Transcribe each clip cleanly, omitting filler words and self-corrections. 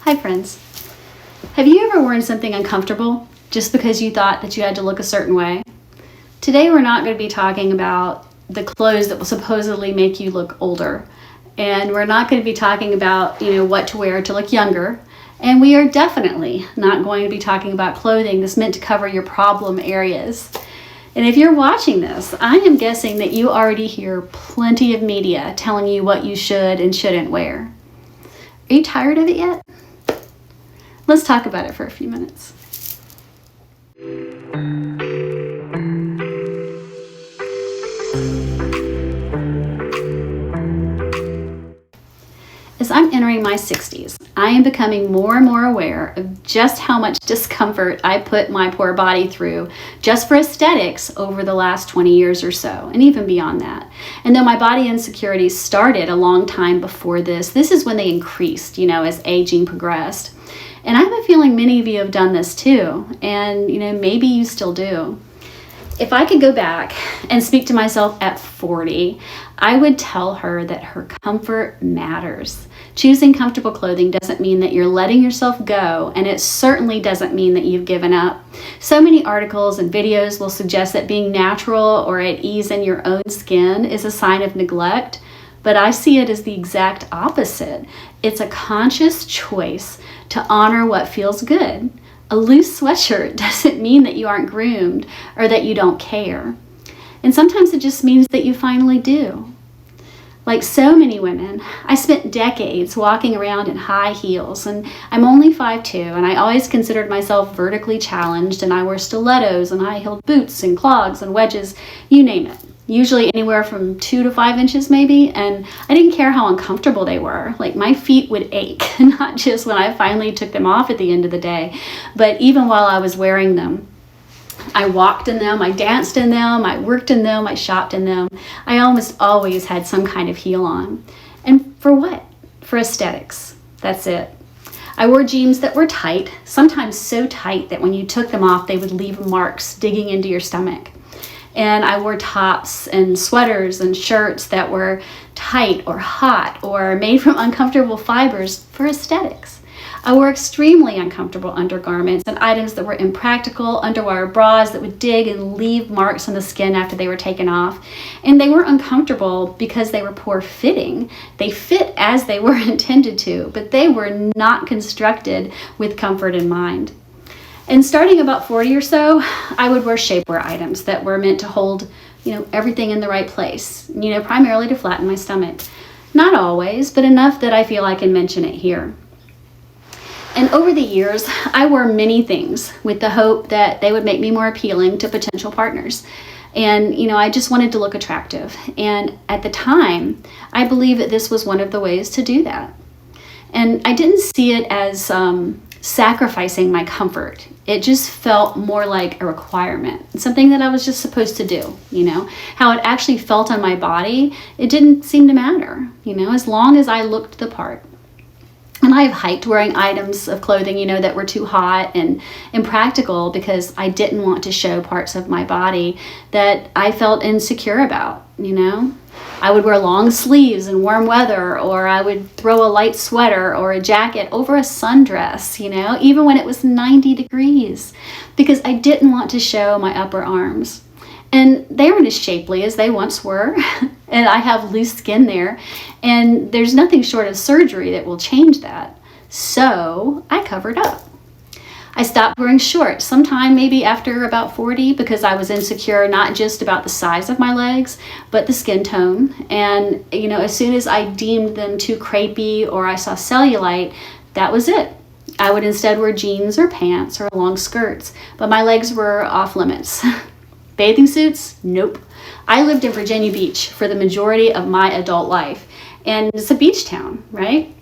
Hi friends. Have you ever worn something uncomfortable just because you thought that you had to look a certain way? Today we're not going to be talking about the clothes that will supposedly make you look older. And we're not going to be talking about, what to wear to look younger. And we are definitely not going to be talking about clothing that's meant to cover your problem areas. And if you're watching this, I am guessing that you already hear plenty of media telling you what you should and shouldn't wear. Are you tired of it yet? Let's talk about it for a few minutes. As I'm entering my 60s, I am becoming more and more aware of just how much discomfort I put my poor body through just for aesthetics over the last 20 years or so, and even beyond that. And though my body insecurities started a long time before this is when they increased, as aging progressed. And I have a feeling many of you have done this too, and maybe you still do. If I could go back and speak to myself at 40, I would tell her that her comfort matters. Choosing comfortable clothing doesn't mean that you're letting yourself go, and it certainly doesn't mean that you've given up. So many articles and videos will suggest that being natural or at ease in your own skin is a sign of neglect, but I see it as the exact opposite. It's a conscious choice to honor what feels good. A loose sweatshirt doesn't mean that you aren't groomed or that you don't care. And sometimes it just means that you finally do. Like so many women, I spent decades walking around in high heels, and I'm only 5'2", and I always considered myself vertically challenged, and I wore stilettos and high-heeled boots and clogs and wedges, you name it. Usually anywhere from 2 to 5 inches maybe, and I didn't care how uncomfortable they were. Like my feet would ache, not just when I finally took them off at the end of the day, but even while I was wearing them. I walked in them, I danced in them, I worked in them, I shopped in them. I almost always had some kind of heel on. And for what? For aesthetics. That's it. I wore jeans that were tight, sometimes so tight that when you took them off, they would leave marks digging into your stomach. And I wore tops and sweaters and shirts that were tight or hot or made from uncomfortable fibers for aesthetics. I wore extremely uncomfortable undergarments and items that were impractical, underwire bras that would dig and leave marks on the skin after they were taken off. And they weren't uncomfortable because they were poor fitting. They fit as they were intended to, but they were not constructed with comfort in mind. And starting about 40 or so, I would wear shapewear items that were meant to hold, everything in the right place, primarily to flatten my stomach. Not always, but enough that I feel I can mention it here. And over the years, I wore many things with the hope that they would make me more appealing to potential partners. And, I just wanted to look attractive. And at the time, I believed that this was one of the ways to do that. And I didn't see it as sacrificing my comfort. It just felt more like a requirement, something that I was just supposed to do, How it actually felt on my body, it didn't seem to matter, as long as I looked the part. And I have hiked wearing items of clothing, that were too hot and impractical because I didn't want to show parts of my body that I felt insecure about, I would wear long sleeves in warm weather, or I would throw a light sweater or a jacket over a sundress, even when it was 90 degrees, because I didn't want to show my upper arms. And they aren't as shapely as they once were, and I have loose skin there, and there's nothing short of surgery that will change that. So I covered up. I stopped wearing shorts sometime maybe after about 40 because I was insecure not just about the size of my legs, but the skin tone. And, as soon as I deemed them too crepey or I saw cellulite, that was it. I would instead wear jeans or pants or long skirts, but my legs were off limits. Bathing suits? Nope. I lived in Virginia Beach for the majority of my adult life, and it's a beach town, right?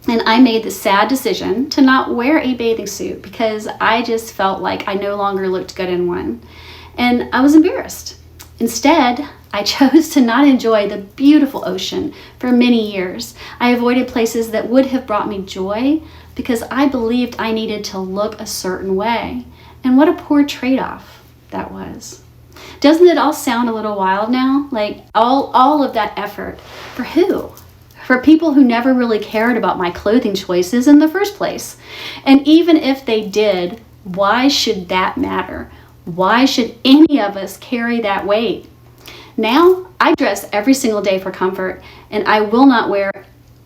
And I made the sad decision to not wear a bathing suit because I just felt like I no longer looked good in one. And I was embarrassed. Instead, I chose to not enjoy the beautiful ocean for many years. I avoided places that would have brought me joy because I believed I needed to look a certain way. And what a poor trade-off that was. Doesn't it all sound a little wild now? Like all of that effort for who? for people who never really cared about my clothing choices in the first place. And even if they did, why should that matter? Why should any of us carry that weight? Now, I dress every single day for comfort, and I will not wear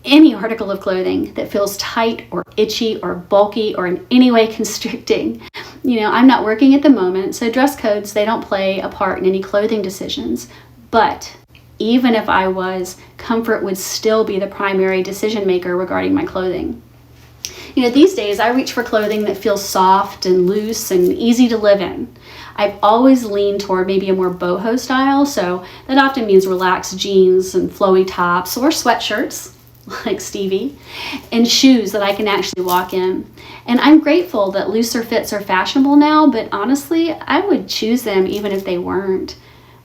any article of clothing that feels tight or itchy or bulky or in any way constricting. I'm not working at the moment, so dress codes, they don't play a part in any clothing decisions. But even if I was, comfort would still be the primary decision maker regarding my clothing. These days I reach for clothing that feels soft and loose and easy to live in. I've always leaned toward maybe a more boho style, so that often means relaxed jeans and flowy tops or sweatshirts, like Stevie, and shoes that I can actually walk in. And I'm grateful that looser fits are fashionable now, but honestly, I would choose them even if they weren't.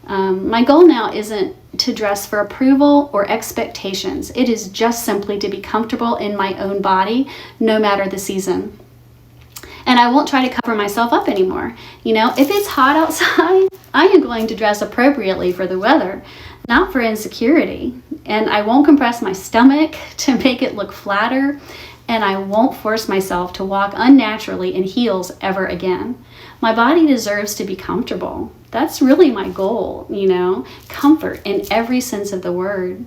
My goal now isn't to dress for approval or expectations. It is just simply to be comfortable in my own body, no matter the season. And I won't try to cover myself up anymore. If it's hot outside, I am going to dress appropriately for the weather, not for insecurity. And I won't compress my stomach to make it look flatter. And I won't force myself to walk unnaturally in heels ever again. My body deserves to be comfortable. That's really my goal, comfort in every sense of the word.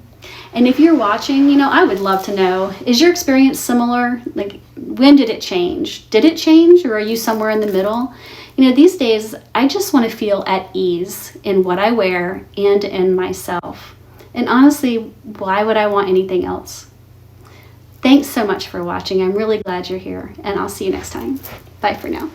And if you're watching, I would love to know, is your experience similar? Like, when did it change? Did it change, or are you somewhere in the middle? These days, I just want to feel at ease in what I wear and in myself. And honestly, why would I want anything else? Thanks so much for watching. I'm really glad you're here, and I'll see you next time. Bye for now.